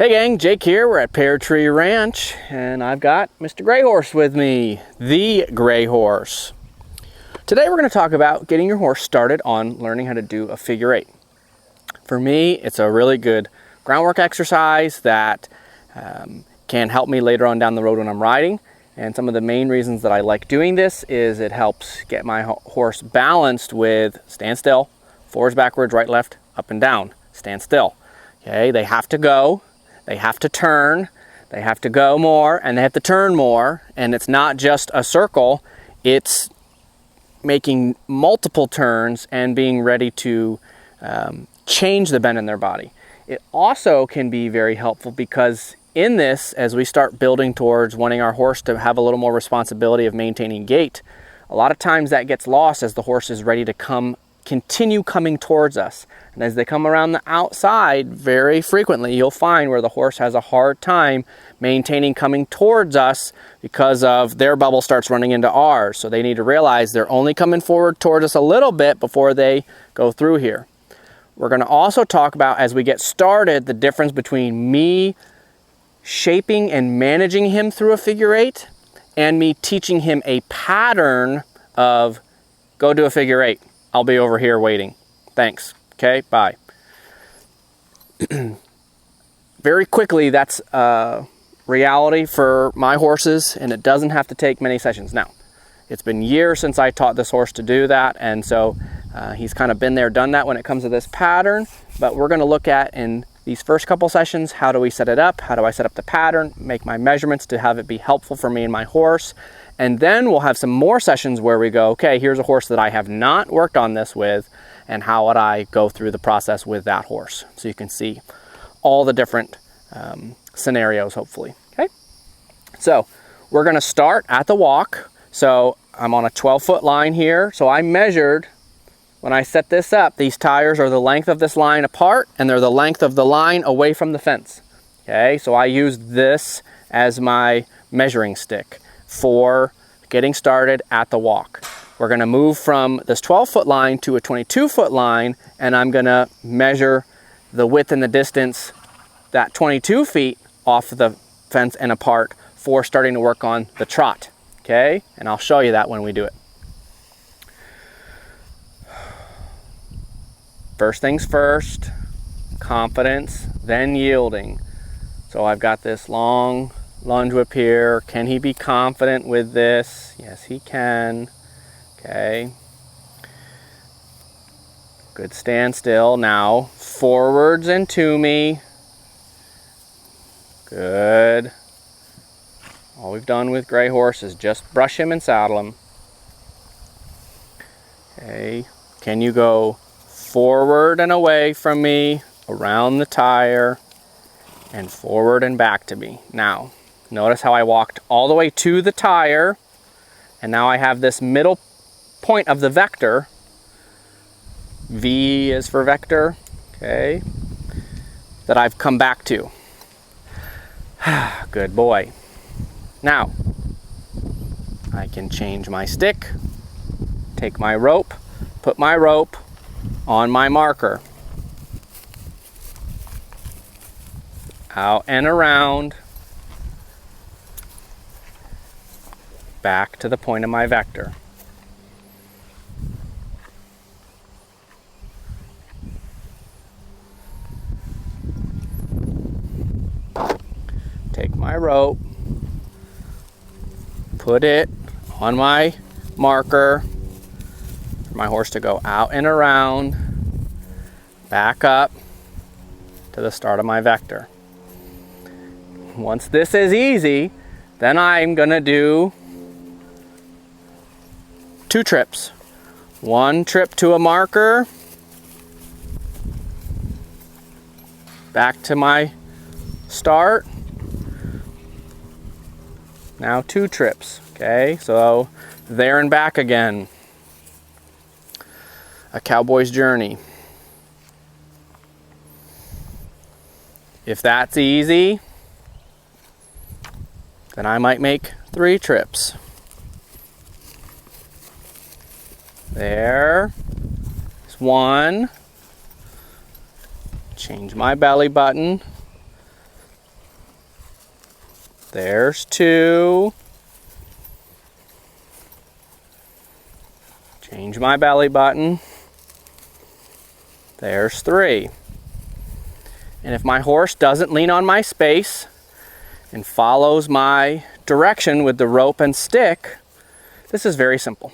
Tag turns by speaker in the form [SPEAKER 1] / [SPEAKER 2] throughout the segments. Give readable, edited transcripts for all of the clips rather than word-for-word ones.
[SPEAKER 1] Hey gang, Jake here. We're at Pear Tree Ranch and I've got Mr. Gray Horse with me, the Gray Horse. Today we're going to talk about getting your horse started on learning how to do a figure eight. For me, it's a really good groundwork exercise that can help me later on down the road when I'm riding. And some of the main reasons that I like doing this is it helps get my horse balanced with stand still, forwards, backwards, right, left, up and down, stand still. Okay, they have to go. They have to turn, they have to go more, and they have to turn more. And it's not just a circle, it's making multiple turns and being ready to change the bend in their body. It also can be very helpful because in this, as we start building towards wanting our horse to have a little more responsibility of maintaining gait, a lot of times that gets lost as the horse is ready to continue coming towards us. And as they come around the outside, very frequently you'll find where the horse has a hard time maintaining coming towards us because of their bubble starts running into ours. So they need to realize they're only coming forward towards us a little bit before they go through here. We're going to also talk about, as we get started, the difference between me shaping and managing him through a figure eight and me teaching him a pattern of go do a figure eight. I'll be over here waiting. Thanks. Okay, bye. Very quickly, that's reality for my horses, and it doesn't have to take many sessions. Now, it's been years since I taught this horse to do that, and so he's kind of been there, done that when it comes to this pattern. But we're going to look at, in these first couple sessions, how do we set it up? How do I set up the pattern, make my measurements to have it be helpful for me and my horse? And then we'll have some more sessions where we go, okay, here's a horse that I have not worked on this with, and how would I go through the process with that horse? So you can see all the different scenarios, hopefully. Okay, so we're going to start at the walk. So I'm on a 12-foot line here. So I measured, when I set this up, these tires are the length of this line apart, and they're the length of the line away from the fence. Okay, so I used this as my measuring stick for getting started at the walk. We're going to move from this 12-foot line to a 22-foot line, and I'm going to measure the width and the distance, that 22 feet off the fence and apart, for starting to work on the trot. Okay, and I'll show you that when we do it. First things first, confidence, then yielding. So I've got this long lunge whip here. Can he be confident with this? Yes, he can. Okay. Good standstill. Now, forwards and to me. Good. All we've done with Gray Horse is just brush him and saddle him. Okay. Can you go forward and away from me, around the tire, and forward and back to me? Now, notice how I walked all the way to the tire, and now I have this middle point of the vector. V is for vector, okay, that I've come back to. Good boy. Now, I can change my stick, take my rope, put my rope on my marker. Out and around, back to the point of my vector. Take my rope, put it on my marker for my horse to go out and around, back up to the start of my vector. Once this is easy, then I'm going to do 2 trips. 1 trip to a marker, back to my start. Now 2 trips. Okay, so there and back again. A cowboy's journey. If that's easy, then I might make 3 trips. There's 1. Change my belly button. There's 2. Change my belly button. There's 3. And if my horse doesn't lean on my space and follows my direction with the rope and stick, this is very simple.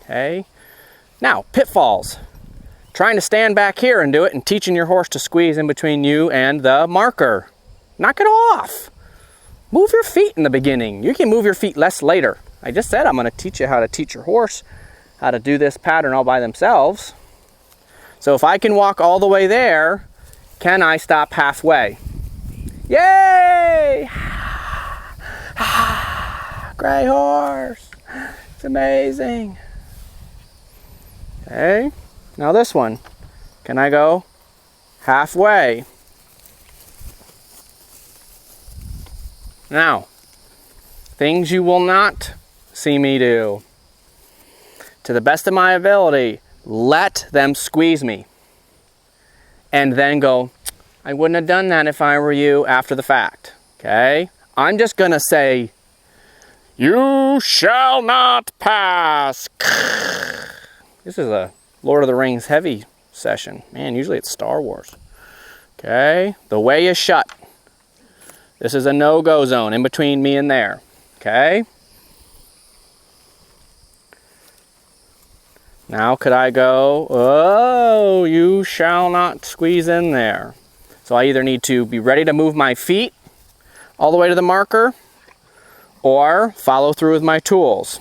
[SPEAKER 1] Okay? Now, pitfalls. Trying to stand back here and do it and teaching your horse to squeeze in between you and the marker. Knock it off. Move your feet in the beginning. You can move your feet less later. I just said I'm going to teach you how to teach your horse how to do this pattern all by themselves. So if I can walk all the way there, can I stop halfway? Yay! Gray horse. It's amazing. Okay. Now this one. Can I go halfway? Now, things you will not see me do. To the best of my ability, let them squeeze me. And then go, I wouldn't have done that if I were you, after the fact. Okay? I'm just going to say, you shall not pass. This is a Lord of the Rings heavy session. Man, usually it's Star Wars. Okay? The way is shut. This is a no-go zone in between me and there. Okay? Now could I go, oh, you shall not squeeze in there. So I either need to be ready to move my feet all the way to the marker or follow through with my tools.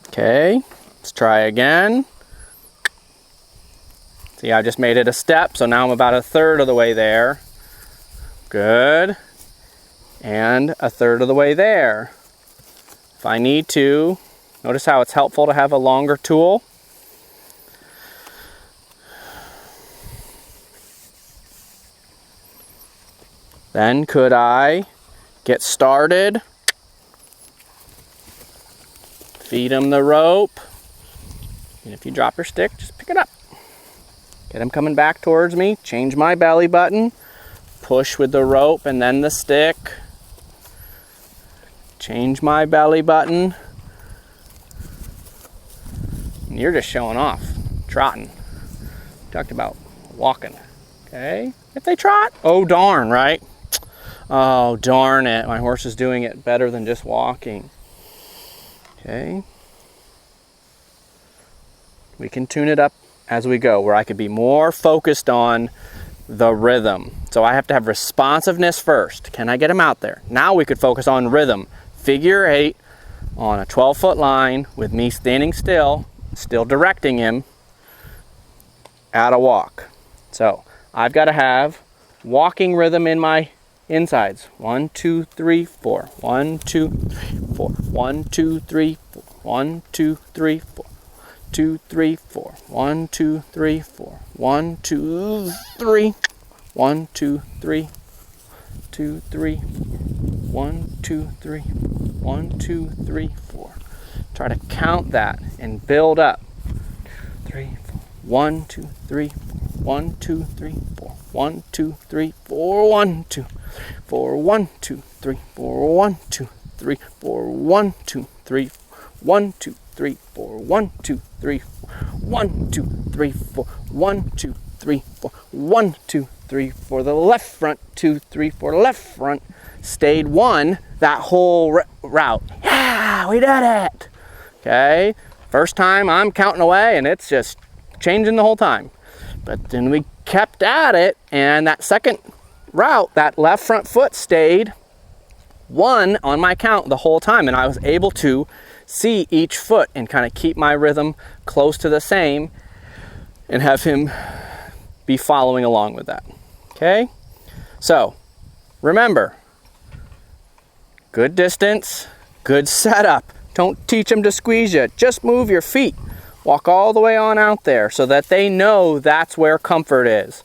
[SPEAKER 1] Okay, let's try again. See, I just made it a step, so now I'm about 1/3 of the way there. Good. And 1/3 of the way there. If I need to, notice how it's helpful to have a longer tool. Then could I get started? Feed him the rope. And if you drop your stick, just pick it up. Get him coming back towards me. Change my belly button. Push with the rope and then the stick. Change my belly button. And you're just showing off, trotting. Talked about walking. Okay, if they trot, oh darn, right? Oh darn it, my horse is doing it better than just walking. Okay. We can tune it up as we go, where I could be more focused on the rhythm. So I have to have responsiveness first. Can I get him out there? Now we could focus on rhythm. Figure 8 on a 12-foot line with me standing still directing him at a walk. So I've got to have walking rhythm in my insides. 1, 2, 3, 4. 1, 2, 3, 4. 1, 2, 3, 4. 1, 2, 3, 4. 2, 3, 4. 1, 2, 3, 4. 1, 2, 3. 1, 2, 3. 2, 3. 1, 2, 3. 1, 2, 3, 4. Try to count that and build up. 3, 4. 1, 2, 3, 4. 1, 2, 3, 4. 1, 2, 3, 4. 1, 2, 4. 1, 2, 3, 4. 1, 2, 3, 4. 1, 2, 3. 1, 2, 3, 4. 1, 2, 3, 4. 1, 2, 3, 4. 1, 2, 3, 4. 1, 2, 3, 4. The left front. 2, 3, 4. Left front. Stayed 1 that whole route. Yeah, we did it. Okay. First time I'm counting away and it's just changing the whole time. But then we kept at it, and that second route, that left front foot stayed 1 on my count the whole time, and I was able to see each foot and kind of keep my rhythm close to the same and have him be following along with that. Okay? So, remember, good distance, good setup. Don't teach them to squeeze you. Just move your feet. Walk all the way on out there so that they know that's where comfort is.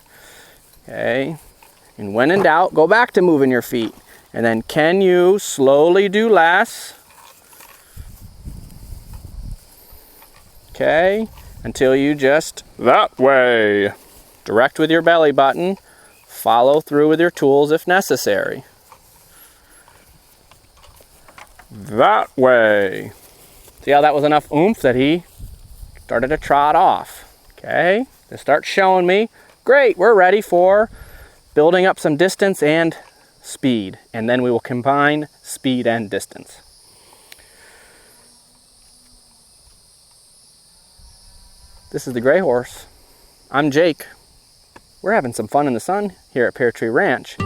[SPEAKER 1] Okay? And when in doubt, go back to moving your feet. And then can you slowly do less? Okay? Until you just, that way. Direct with your belly button. Follow through with your tools if necessary. that way. See how that was enough oomph that he started to trot off. Okay, this starts showing me, great, we're ready for building up some distance and speed. And then we will combine speed and distance. This is the Gray Horse. I'm Jake. We're having some fun in the sun here at Pear Tree Ranch.